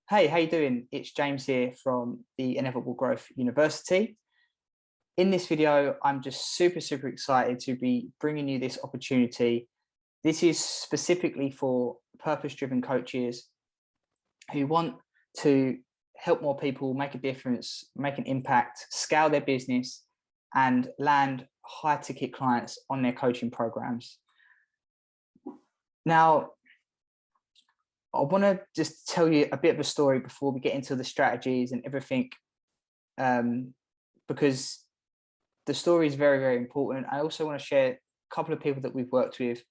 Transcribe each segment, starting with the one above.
Hey, how you doing? It's James here from the Inevitable Growth University. In this video, I'm just super excited to be bringing you this opportunity. This is specifically for purpose-driven coaches who want to help more people, make a difference, make an impact, scale their business, and land high-ticket clients on their coaching programs. Now, I want to just tell you a bit of a story before we get into the strategies and everything, because the story is very important. I also want to share a couple of people that we've worked with,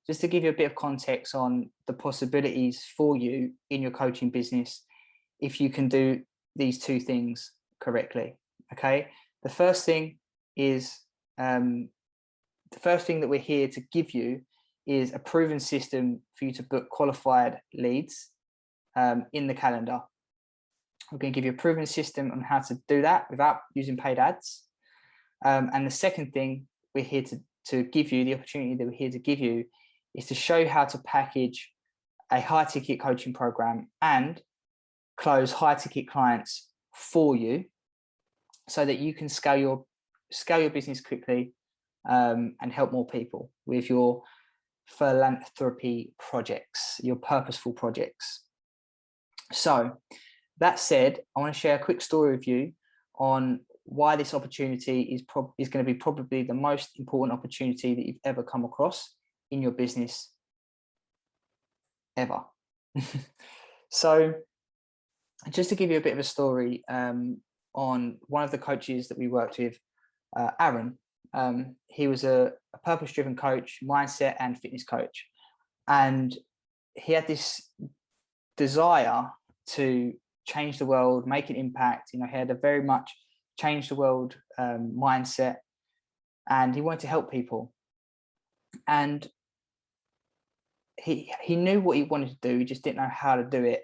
just to give you a bit of context on the possibilities for you in your coaching business if you can do these two things correctly. Okay, the first thing is the first thing that we're here to give you is a proven system for you to book qualified leads in the calendar. We're going to give you a proven system on how to do that without using paid ads. And the second thing we're here to give you, the opportunity that we're here to give you, is to show you how to package a high ticket coaching program and close high ticket clients for you so that you can scale your business quickly and help more people with your philanthropy projects, your purposeful projects. So that said, I want to share a quick story with you on why this opportunity is going to be probably the most important opportunity that you've ever come across in your business ever. So just to give you a bit of a story on one of the coaches that we worked with, Aaron. He was a purpose-driven coach, mindset and fitness coach. And he had this desire to change the world, make an impact. He had a very much change the world mindset, and he wanted to help people. And he knew what he wanted to do, he just didn't know how to do it.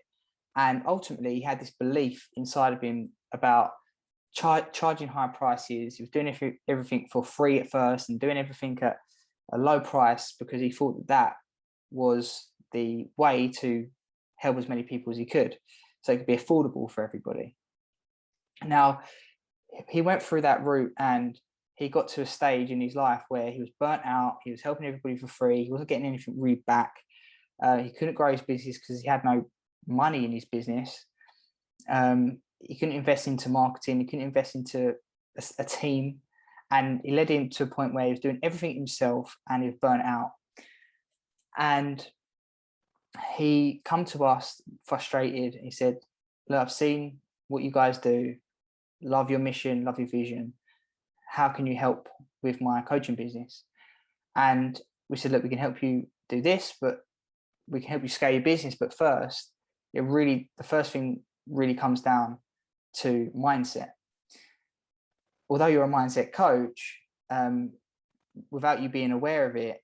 And ultimately, he had this belief inside of him about charging high prices. He was doing everything for free at first and doing everything at a low price because he thought that was the way to help as many people as he could, so it could be affordable for everybody. Now, he went through that route and he got to a stage in his life where he was burnt out. He was helping everybody for free. He wasn't getting anything really back. He couldn't grow his business because he had no money in his business. He couldn't invest into marketing. He couldn't invest into a team. And it led him to a point where he was doing everything himself and he was burnt out. And he come to us frustrated. He said, look, I've seen what you guys do. Love your mission, love your vision. How can you help with my coaching business? And we said, look, we can help you do this, but we can help you scale your business. But first, the first thing really comes down to mindset. Although you're a mindset coach, without you being aware of it,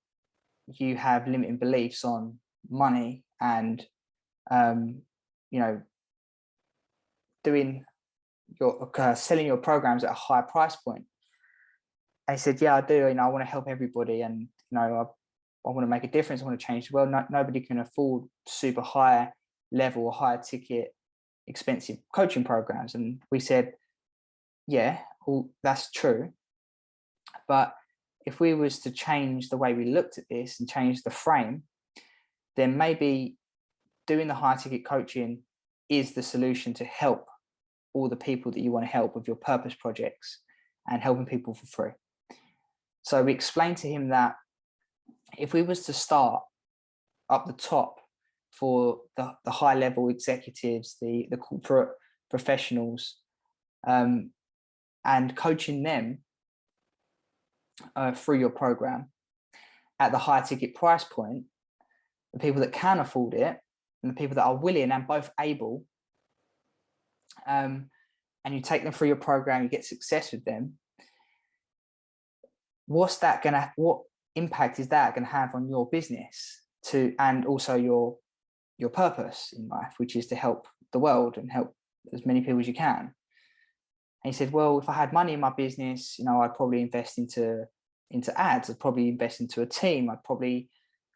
you have limiting beliefs on money and doing selling your programs at a high price point. And he said, yeah, I do. I want to help everybody, and I want to make a difference. I want to change the world. Nobody can afford super high level or high ticket expensive coaching programs. And we said, yeah, well, that's true. But if we was to change the way we looked at this and change the frame, then maybe doing the high ticket coaching is the solution to help all the people that you want to help with your purpose projects and helping people for free. So we explained to him that if we was to start up the top for the high level executives, the corporate professionals, and coaching them through your program at the high ticket price point, the people that can afford it and the people that are willing and both able, and you take them through your program, you get success with them, what impact is that going to have on your business and also your purpose in life, which is to help the world and help as many people as you can? And he said, well, if I had money in my business, I'd probably invest into ads. I'd probably invest into a team. I'd probably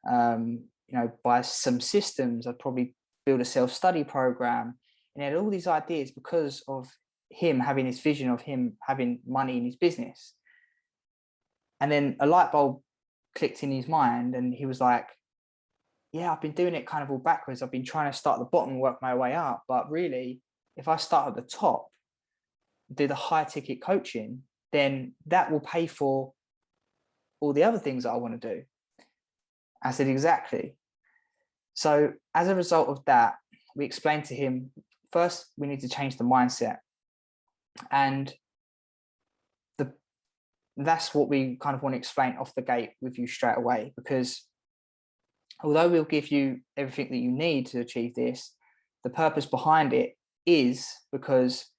buy some systems. I'd probably build a self-study program. And he had all these ideas because of him having this vision of him having money in his business. And then a light bulb clicked in his mind, and he was like, yeah, I've been doing it kind of all backwards. I've been trying to start at the bottom and work my way up. But really, if I start at the top, do the high ticket coaching, then that will pay for all the other things that I want to do. I said, exactly. So as a result of that, we explained to him, first, we need to change the mindset. And that's what we kind of want to explain off the gate with you straight away, because although we'll give you everything that you need to achieve this, the purpose behind it is because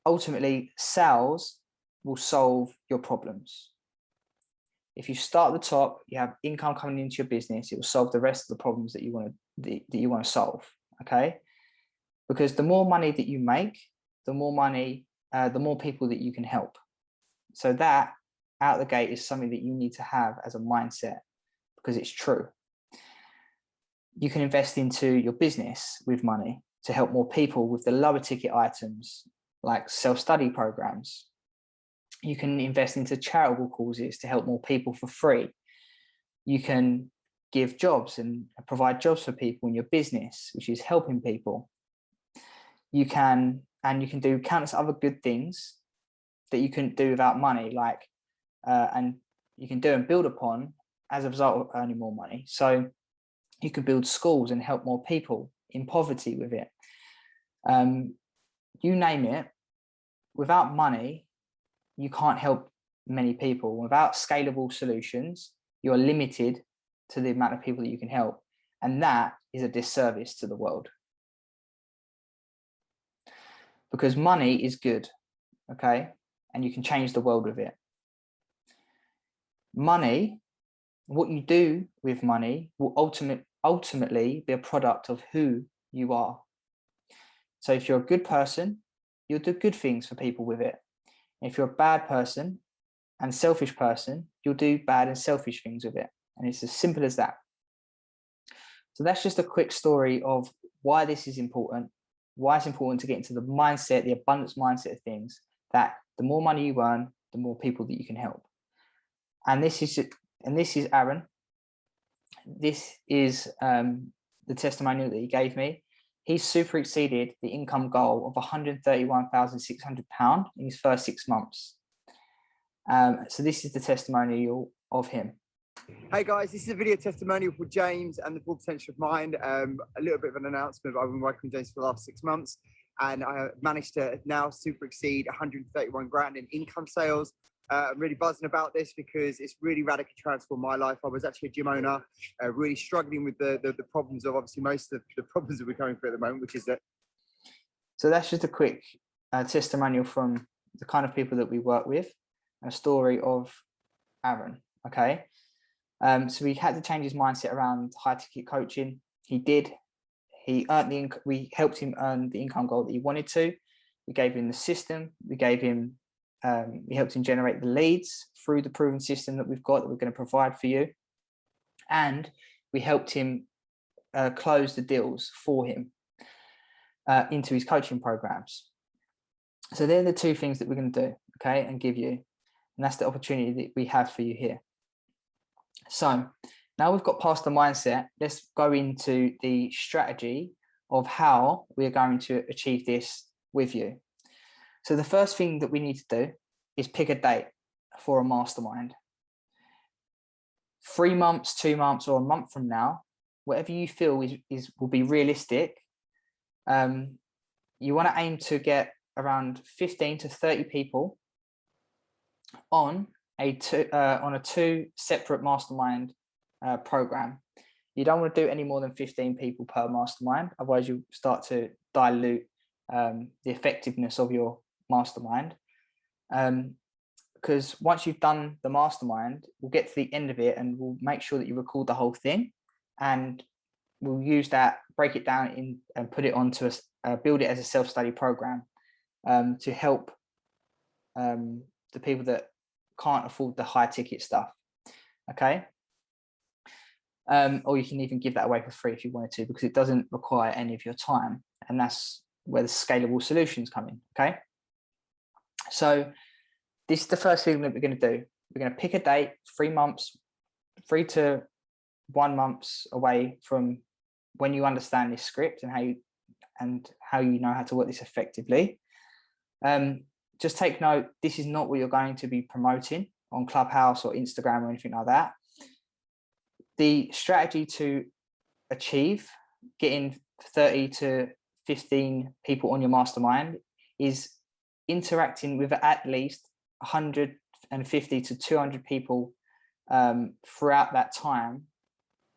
ultimately sales will solve your problems. If you start at the top, you have income coming into your business, it will solve the rest of the problems that you want to solve. Okay, because the more money that you make, the more people that you can help. So that out the gate is something that you need to have as a mindset, because it's true. You can invest into your business with money to help more people with the lower ticket items like self-study programs. You can invest into charitable causes to help more people for free. You can give jobs and provide jobs for people in your business, which is helping people. You can do countless other good things that you couldn't do without money, like and you can do and build upon as a result of earning more money. So you can build schools and help more people in poverty with it. You name it. Without money, you can't help many people. Without scalable solutions, you're limited to the amount of people that you can help. And that is a disservice to the world. Because money is good, okay? And you can change the world with it. Money, what you do with money will ultimately be a product of who you are. So if you're a good person, you'll do good things for people with it. If you're a bad person and selfish person, you'll do bad and selfish things with it. And it's as simple as that. So that's just a quick story of why this is important, why it's important to get into the mindset, the abundance mindset of things, that the more money you earn, the more people that you can help. And this is Aaron. This is the testimonial that he gave me. He's super exceeded the income goal of £131,600 in his first 6 months. So this is the testimonial of him. Hey guys, this is a video testimonial for James and the Full Potential of Mind. A little bit of an announcement. I've been working with James for the last 6 months, and I have managed to now super exceed 131 grand in income sales. I'm really buzzing about this because it's really radically transformed my life. I was actually a gym owner, really struggling with the problems of obviously most of the problems that we're going through at the moment, which is that. So that's just a quick testimonial from the kind of people that we work with, and a story of Aaron. Okay. So we had to change his mindset around high ticket coaching. He did. We helped him earn the income goal that he wanted to. We gave him the system. We helped him generate the leads through the proven system that we've got, that we're going to provide for you. And we helped him close the deals for him into his coaching programs. So they're the two things that we're going to do, okay, and give you. And that's the opportunity that we have for you here. So now we've got past the mindset, let's go into the strategy of how we're going to achieve this with you. So the first thing that we need to do is pick a date for a mastermind. 3 months, 2 months, or a month from now, whatever you feel will be realistic. You want to aim to get around 15 to 30 people on a two separate mastermind program. You don't want to do any more than 15 people per mastermind, otherwise you start to dilute the effectiveness of your mastermind. Because once you've done the mastermind, we'll get to the end of it and we'll make sure that you record the whole thing, and we'll use that, break it down in and put it onto build it as a self-study program to help the people that can't afford the high ticket stuff. Okay. Or you can even give that away for free if you wanted to, because it doesn't require any of your time. And that's where the scalable solutions come in. Okay. So this is the first thing that we're going to do. We're going to pick a date, 3 months, 3 to 1 months away from when you understand this script and how you know how to work this effectively. Just take note, this is not what you're going to be promoting on Clubhouse or Instagram or anything like that. The strategy to achieve getting 30 to 15 people on your mastermind is interacting with at least 150 to 200 people throughout that time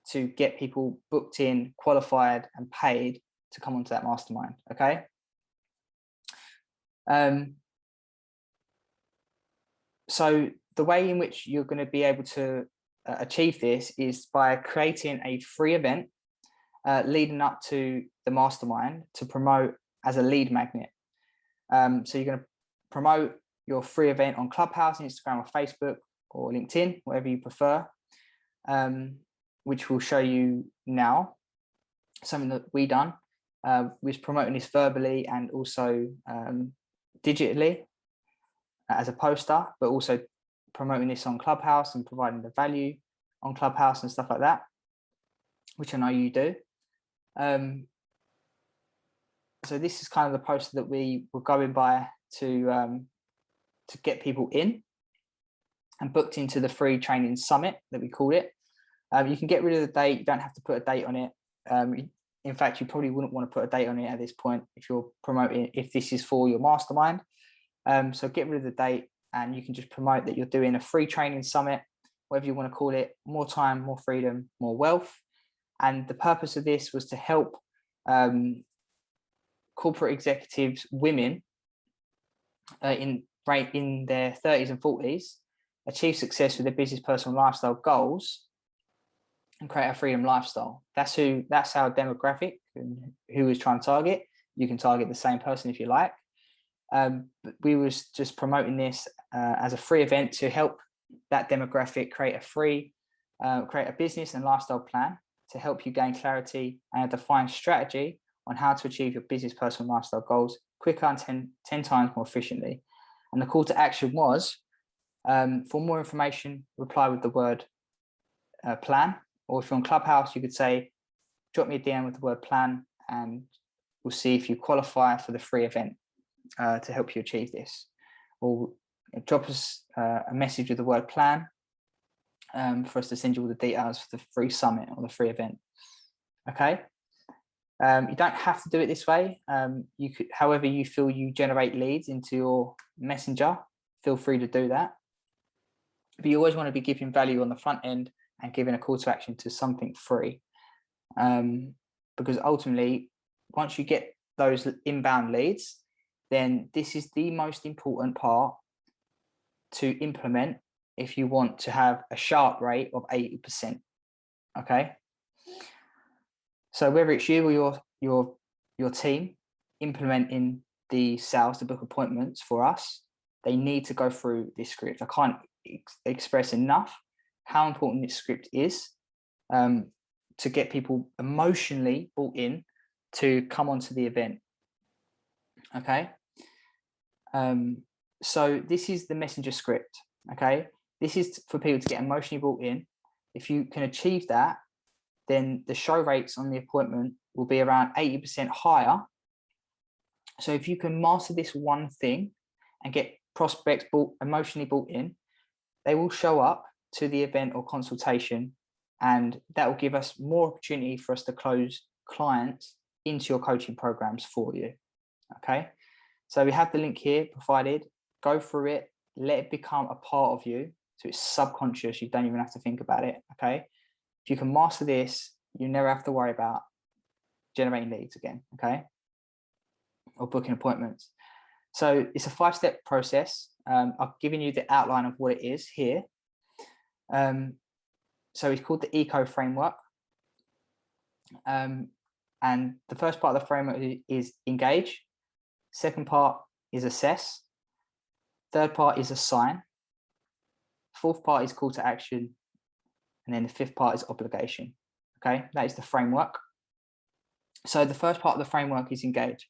to get people booked in, qualified, and paid to come onto that mastermind. Okay. So the way in which you're going to be able to achieve this is by creating a free event leading up to the mastermind to promote as a lead magnet. So you're going to promote your free event on Clubhouse, Instagram, or Facebook, or LinkedIn, whatever you prefer, which we'll show you now. Something that we done was promoting this verbally and also digitally as a poster, but also promoting this on Clubhouse and providing the value on Clubhouse and stuff like that, which I know you do. So this is kind of the poster that we were going by to get people in and booked into the free training summit that we called it. You can get rid of the date. You don't have to put a date on it. In fact, you probably wouldn't want to put a date on it at this point if you're promoting, if this is for your mastermind. So get rid of the date and you can just promote that you're doing a free training summit, whatever you want to call it, more time, more freedom, more wealth. And the purpose of this was to help corporate executives, women in their 30s and 40s, achieve success with their business, personal, lifestyle goals and create a freedom lifestyle. That's our demographic and who is trying to target. You can target the same person if you like. But we was just promoting this as a free event to help that demographic create a business and lifestyle plan to help you gain clarity and a defined strategy on how to achieve your business, personal, lifestyle goals quicker and 10 times more efficiently. And the call to action was, for more information, reply with the word plan. Or if you're on Clubhouse, you could say, drop me a DM with the word plan and we'll see if you qualify for the free event to help you achieve this. Or drop us a message with the word plan for us to send you all the details for the free summit or the free event. Okay. You don't have to do it this way. You could, however you feel you generate leads into your messenger, feel free to do that. But you always want to be giving value on the front end and giving a call to action to something free. Because ultimately, once you get those inbound leads, then this is the most important part to implement if you want to have a sharp rate of 80%. Okay. So whether it's you or your team implementing the sales to book appointments for us, they need to go through this script. I can't express enough how important this script is to get people emotionally bought in to come onto the event. Okay. So this is the messenger script. Okay. This is for people to get emotionally bought in. If you can achieve that, then the show rates on the appointment will be around 80% higher. So if you can master this one thing and get prospects emotionally bought in, they will show up to the event or consultation, and that will give us more opportunity for us to close clients into your coaching programs for you. Okay. So we have the link here provided. Go through it, let it become a part of you. So it's subconscious. You don't even have to think about it. Okay. If you can master this, you never have to worry about generating leads again. Okay. Or booking appointments. So it's a 5-step process. I've given you the outline of what it is here. So it's called the ECO framework. And the first part of the framework is engage. Second part is assess. Third part is assign. Fourth part is call to action. And then the fifth part is obligation. Okay, that is the framework. So the first part of the framework is engage.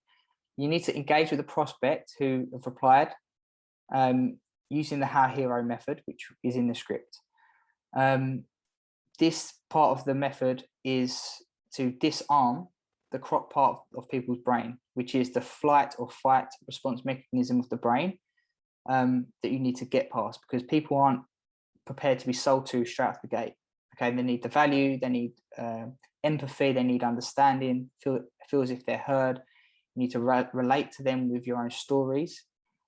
You need to engage with the prospect who have replied using the how hero method, which is in the script. This part of the method is to disarm the crock part of people's brain, which is the flight or fight response mechanism of the brain that you need to get past, because people aren't prepared to be sold to straight out the gate. Okay, they need the value, they need empathy, they need understanding, feel as if they're heard. You need to relate to them with your own stories.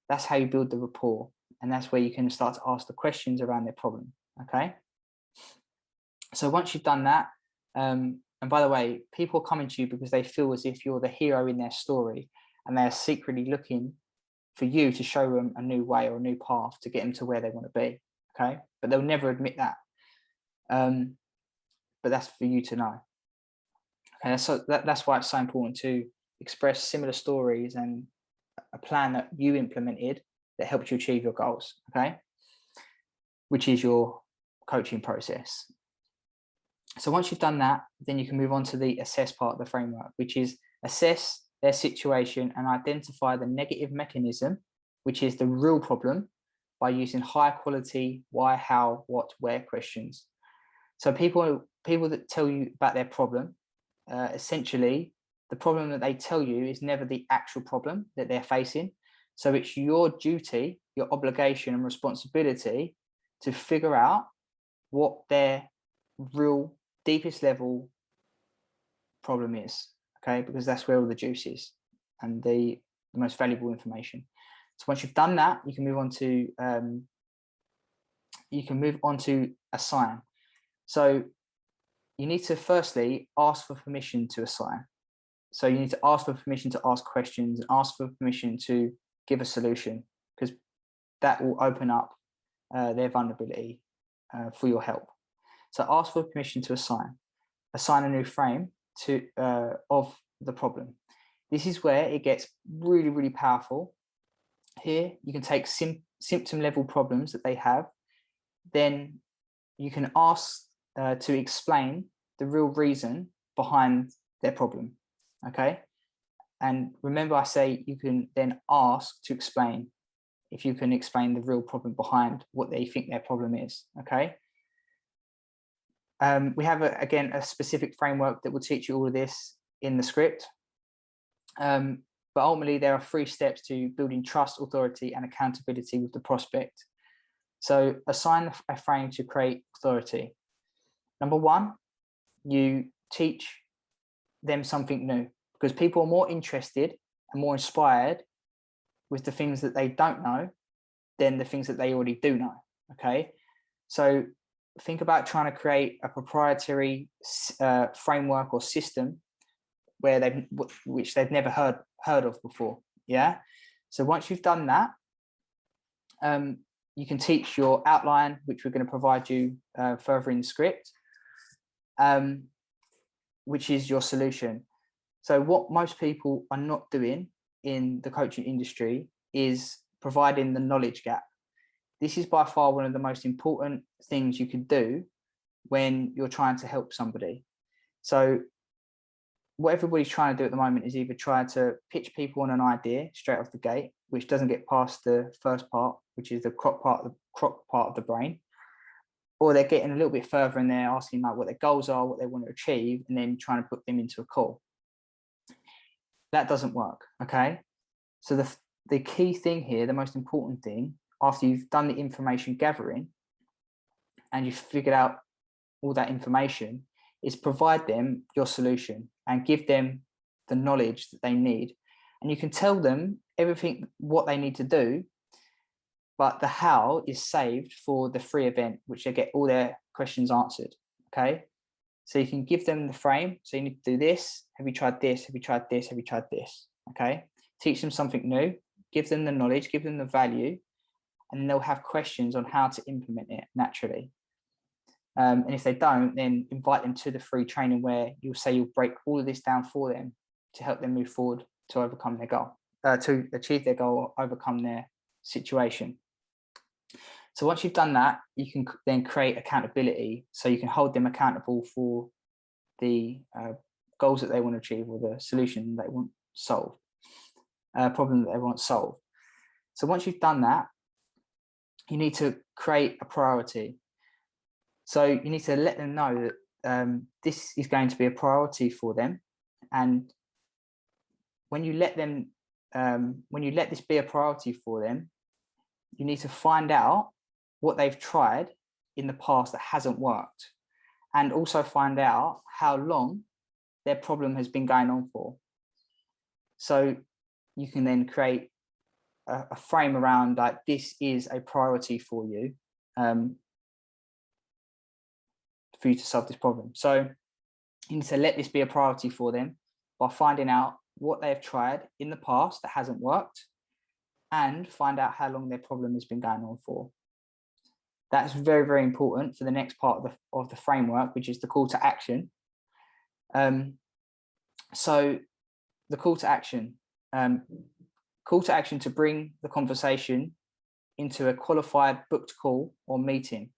That's how you build the rapport, and that's where you can start to ask the questions around their problem. Okay, so once you've done that, and by the way, people are coming to you because they feel as if you're the hero in their story, and they're secretly looking for you to show them a new way or a new path to get them to where they want to be. Okay, but they'll never admit that. But that's for you to know. Okay, so that's why it's so important to express similar stories and a plan that you implemented that helped you achieve your goals. Okay, which is your coaching process. So once you've done that, then you can move on to the assess part of the framework, which is assess their situation and identify the negative mechanism, which is the real problem, by using high quality why, how, what, where questions. So people that tell you about their problem, essentially the problem that they tell you is never the actual problem that they're facing. So it's your duty, your obligation and responsibility to figure out what their real deepest level problem is, okay? Because that's where all the juice is and the most valuable information. So once you've done that, you can move on to assign. So you need to firstly ask for permission to assign. So you need to ask for permission to ask questions and ask for permission to give a solution, because that will open up their vulnerability for your help. So ask for permission to assign a new frame to of the problem. This is where it gets really, really powerful. Here you can take symptom level problems that they have, then you can ask to explain the real reason behind their problem. Okay, and remember I say you can then ask to explain if you can explain the real problem behind what they think their problem is. Okay. We have again a specific framework that will teach you all of this in the script, but ultimately there are 3 steps to building trust, authority and accountability with the prospect. So assign a frame to create authority. Number 1, you teach them something new, because people are more interested and more inspired with the things that they don't know than the things that they already do know. Okay, so think about trying to create a proprietary framework or system which they've never heard of before. Yeah, so once you've done that, you can teach your outline, which we're going to provide you further in the script, which is your solution. So what most people are not doing in the coaching industry is providing the knowledge gap. This is by far one of the most important things you can do when you're trying to help somebody. So what everybody's trying to do at the moment is either try to pitch people on an idea straight off the gate, which doesn't get past the first part, which is the crock part of the brain, or they're getting a little bit further and they're asking like what their goals are, what they want to achieve, and then trying to put them into a call. That doesn't work. Okay, so the key thing here, the most important thing, after you've done the information gathering and you've figured out all that information, is provide them your solution and give them the knowledge that they need. And you can tell them everything, what they need to do, but the how is saved for the free event, which they get all their questions answered. Okay, so you can give them the frame. So you need to do this. Have you tried this? Have you tried this? Have you tried this? Okay, teach them something new, give them the knowledge, give them the value, and they'll have questions on how to implement it naturally. And if they don't, then invite them to the free training where you'll say you'll break all of this down for them to help them move forward to overcome their goal, to achieve their goal, overcome their situation. So once you've done that, you can then create accountability. So you can hold them accountable for the goals that they want to achieve, or the solution they want solved, problem that they want solved. So once you've done that, you need to create a priority. So you need to let them know that this is going to be a priority for them. And when you let this be a priority for them, you need to find out what they've tried in the past that hasn't worked, and also find out how long their problem has been going on for. So you can then create a frame around, like, this is a priority for you, for you to solve this problem. So you need to let this be a priority for them by finding out what they've tried in the past that hasn't worked, and find out how long their problem has been going on for. That's very, very important for the next part of the framework, which is the call to action. So the call to action to bring the conversation into a qualified booked call or meeting.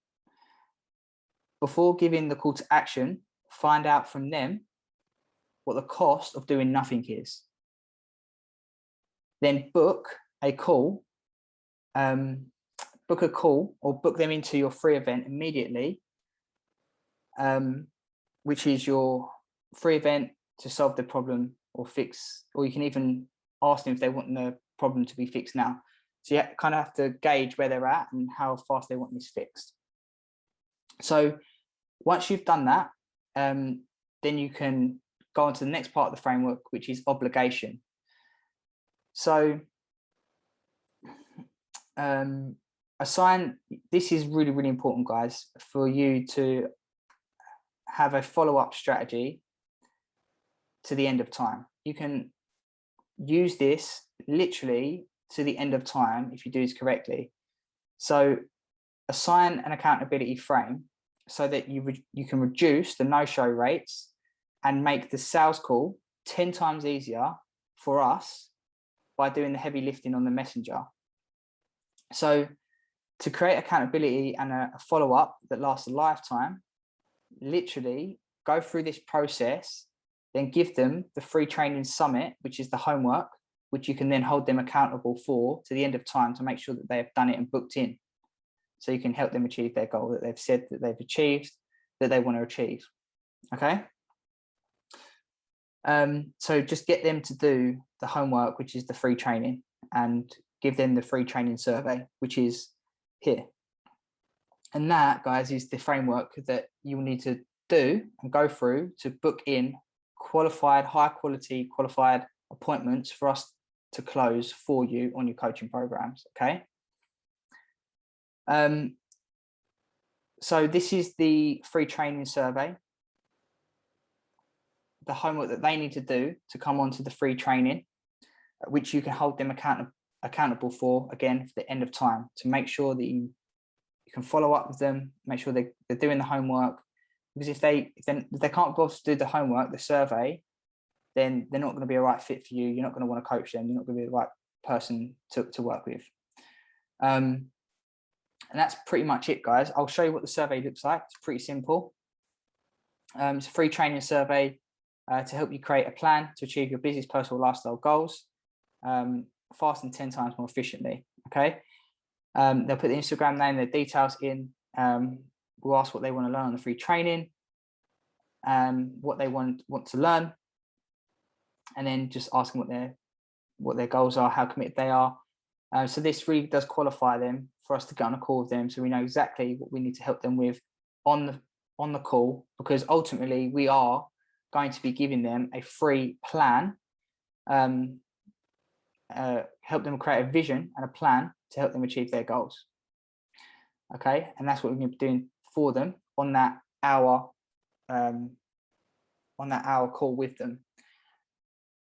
Before giving the call to action, find out from them what the cost of doing nothing is. Then book a call or book them into your free event immediately, which is your free event to solve the problem or fix, or you can even ask them if they want the problem to be fixed now. So you kind of have to gauge where they're at and how fast they want this fixed. So once you've done that, then you can go on to the next part of the framework, which is obligation. So this is really, really important, guys, for you to have a follow-up strategy to the end of time. You can use this literally to the end of time if you do this correctly. So assign an accountability frame so that you can reduce the no-show rates and make the sales call 10 times easier for us by doing the heavy lifting on the messenger. So to create accountability and a follow-up that lasts a lifetime, literally go through this process, then give them the free training summit, which is the homework, which you can then hold them accountable for to the end of time to make sure that they have done it and booked in. So you can help them achieve their goal that they've said that they've achieved, that they want to achieve. Okay. So just get them to do the homework, which is the free training, and give them the free training survey, which is here. And that, guys, is the framework that you will need to do and go through to book in qualified, high quality, qualified appointments for us to close for you on your coaching programs. Okay. So this is the free training survey, the homework that they need to do to come onto the free training, which you can hold them accountable for, again, for the end of time, to make sure that you can follow up with them, make sure they're doing the homework. Because if they can't bother to do the homework, the survey, then they're not going to be a right fit for you. You're not going to want to coach them. You're not going to be the right person to work with. And that's pretty much it, guys. I'll show you what the survey looks like. It's pretty simple. It's a free training survey to help you create a plan to achieve your business, personal, lifestyle goals fast and 10 times more efficiently. Okay. They'll put the Instagram name, their details in. We'll ask what they want to learn on the free training, what they want to learn, and then just ask them what their goals are, how committed they are. So this really does qualify them for us to get on a call with them, so we know exactly what we need to help them with on the call, because ultimately we are going to be giving them a free plan, help them create a vision and a plan to help them achieve their goals. Okay, and that's what we're going to be doing for them on that hour call with them.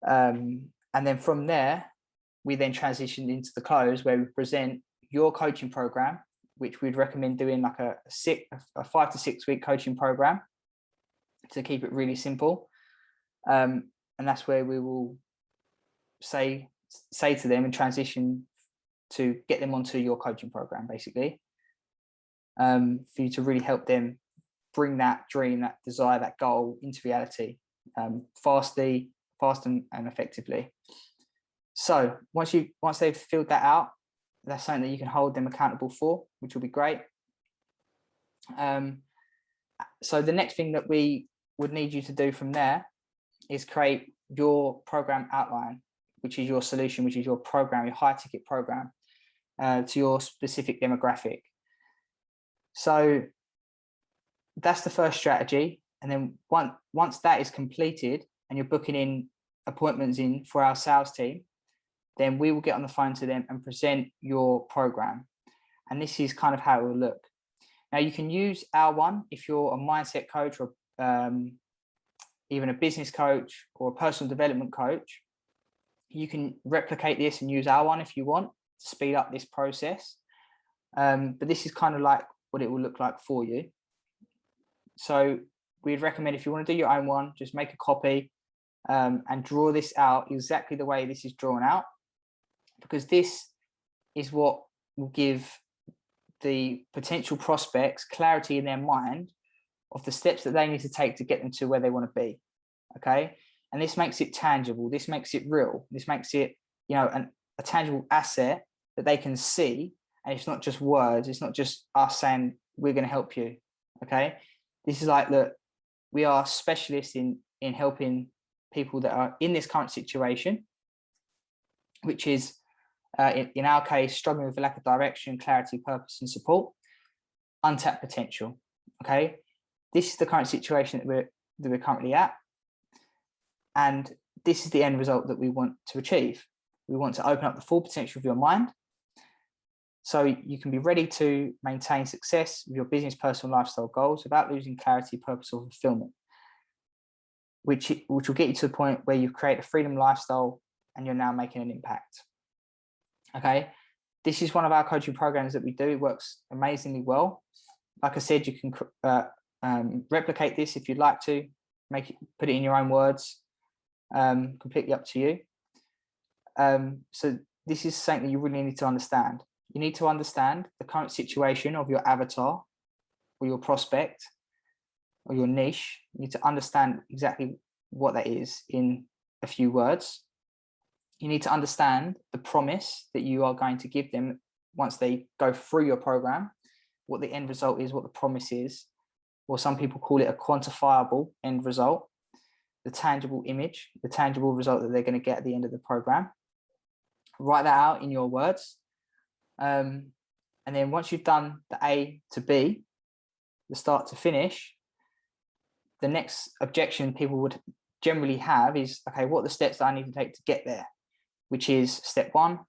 And then from there, we then transitioned into the close, where we present your coaching program, which we'd recommend doing like a 5 to 6 week coaching program to keep it really simple. And that's where we will say to them and transition to get them onto your coaching program, basically, for you to really help them bring that dream, that desire, that goal into reality. fast and effectively. So once they've filled that out, that's something that you can hold them accountable for, which will be great. So the next thing that we would need you to do from there is create your program outline, which is your solution, which is your program, your high ticket program, to your specific demographic. So that's the first strategy. And then once that is completed and you're booking in appointments in for our sales team, then we will get on the phone to them and present your program. And this is kind of how it will look. Now you can use our one if you're a mindset coach or even a business coach or a personal development coach. You can replicate this and use our one if you want to speed up this process. But this is kind of like what it will look like for you. So we'd recommend, if you want to do your own one, just make a copy and draw this out exactly the way this is drawn out, because this is what will give the potential prospects clarity in their mind of the steps that they need to take to get them to where they want to be. Okay. And this makes it tangible. This makes it real. This makes it, a tangible asset that they can see. And it's not just words. It's not just us saying, we're going to help you. Okay. This is like, look, we are specialists in helping people that are in this current situation, which is, in our case, struggling with a lack of direction, clarity, purpose, and support, untapped potential. Okay. This is the current situation that we're currently at. And this is the end result that we want to achieve. We want to open up the full potential of your mind so you can be ready to maintain success with your business, personal, lifestyle goals without losing clarity, purpose, or fulfillment, which will get you to the point where you create a freedom lifestyle and you're now making an impact. Okay. This is one of our coaching programs that we do. It works amazingly well. Like I said, you can replicate this if you'd like to, put it in your own words, completely up to you. So this is something that you really need to understand. You need to understand the current situation of your avatar or your prospect or your niche. You need to understand exactly what that is in a few words. You need to understand the promise that you are going to give them once they go through your program, what the end result is, what the promise is, or some people call it a quantifiable end result, the tangible image, the tangible result that they're going to get at the end of the program. Write that out in your words. And then once you've done the A to B, the start to finish, the next objection people would generally have is, okay, what are the steps that I need to take to get there? Which is step 1,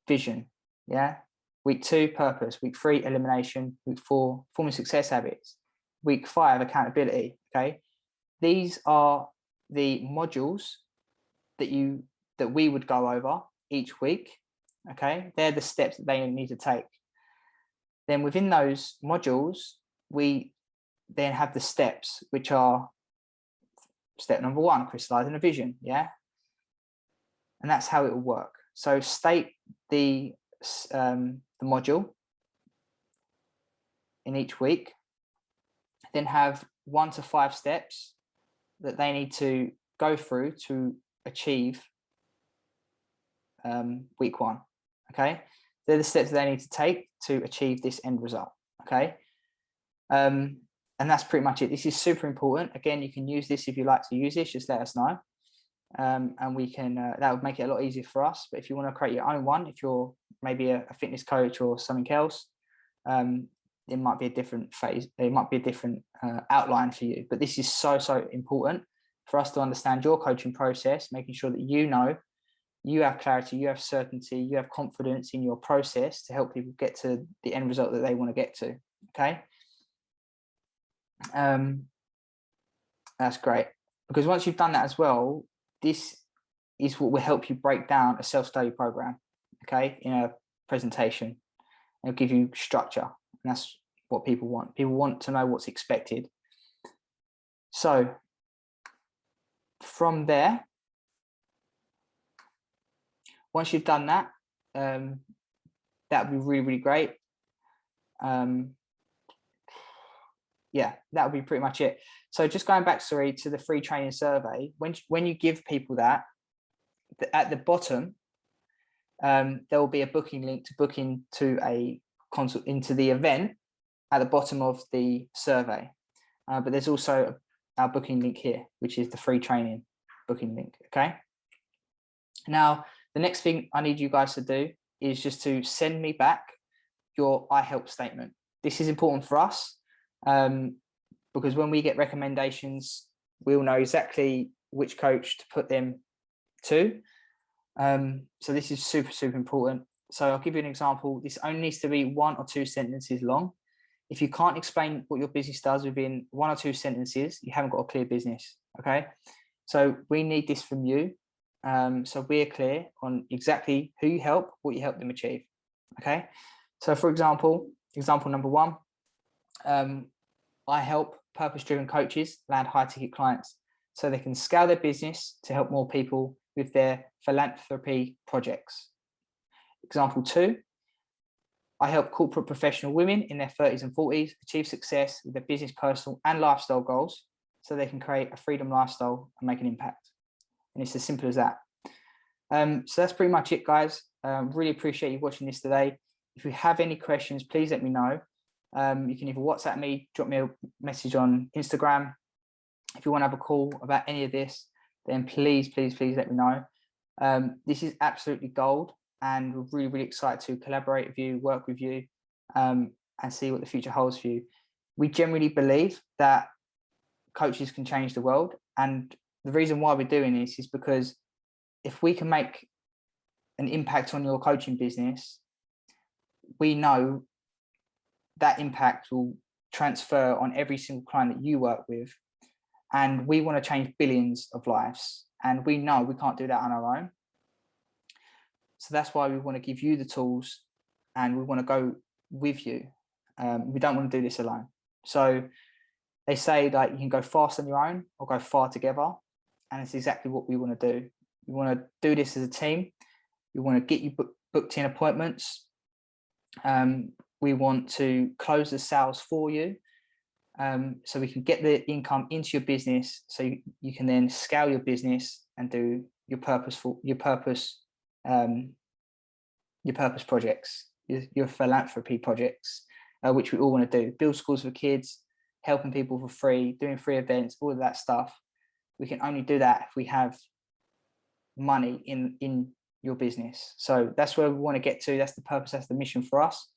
vision. Yeah. Week 2, purpose. Week 3, elimination. Week 4, forming success habits. Week 5, accountability. Okay. These are the modules that we would go over each week. Okay. They're the steps that they need to take. Then within those modules, we then have the steps, which are step number 1, crystallizing a vision. Yeah. And that's how it will work. So state the module in each week, then have 1 to 5 steps that they need to go through to achieve week 1. Okay. They're the steps that they need to take to achieve this end result. Okay. And that's pretty much it. This is super important. Again, you can use this if you like to use this, just let us know. And we can, that would make it a lot easier for us. But if you want to create your own one, if you're maybe a fitness coach or something else, it might be a different phase. It might be a different outline for you. But this is so important for us to understand your coaching process, making sure that you have clarity, you have certainty, you have confidence in your process to help people get to the end result that they want to get to. Okay. That's great, because once you've done that as well, this is what will help you break down a self-study program, okay, in a presentation. It'll give you structure, and that's what people want. People want to know what's expected. So from there, once you've done that, that would be really, really great. yeah, that would be pretty much it. So just going back, sorry, to the free training survey, when you give people that, at the bottom, there will be a booking link to book into a consult into the event at the bottom of the survey. But there's also our booking link here, which is the free training booking link. Okay. Now, the next thing I need you guys to do is just to send me back your I help statement. This is important for us because when we get recommendations, we'll know exactly which coach to put them to. So this is super, super important. So I'll give you an example. This only needs to be 1 or 2 sentences long. If you can't explain what your business does within 1 or 2 sentences, you haven't got a clear business. Okay. So we need this from you. So we're clear on exactly who you help, what you help them achieve. Okay. So for example number 1, I help purpose-driven coaches land high-ticket clients so they can scale their business to help more people with their philanthropy projects. Example 2, I help corporate professional women in their 30s and 40s achieve success with their business, personal, and lifestyle goals so they can create a freedom lifestyle and make an impact. And it's as simple as that. So that's pretty much it, guys. Really appreciate you watching this today. If you have any questions, please let me know. You can either WhatsApp me, drop me a message on Instagram. If you want to have a call about any of this, then please, please, please let me know. This is absolutely gold, and we're really, really excited to collaborate with you, work with you, and see what the future holds for you. We generally believe that coaches can change the world, and the reason why we're doing this is because if we can make an impact on your coaching business, we know that impact will transfer on every single client that you work with. And we want to change billions of lives. And we know we can't do that on our own. So that's why we want to give you the tools and we want to go with you. We don't want to do this alone. So they say that you can go fast on your own or go far together. And it's exactly what we want to do. We want to do this as a team. We want to get you booked in appointments. We want to close the sales for you. So we can get the income into your business so you can then scale your business and do your purpose projects, your philanthropy projects, which we all want to do. Build schools for kids, helping people for free, doing free events, all of that stuff. We can only do that if we have money in your business. So that's where we want to get to. That's the purpose, that's the mission for us.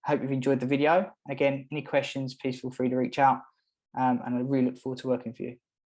I hope you've enjoyed the video. Again, any questions, please feel free to reach out. And I really look forward to working for you.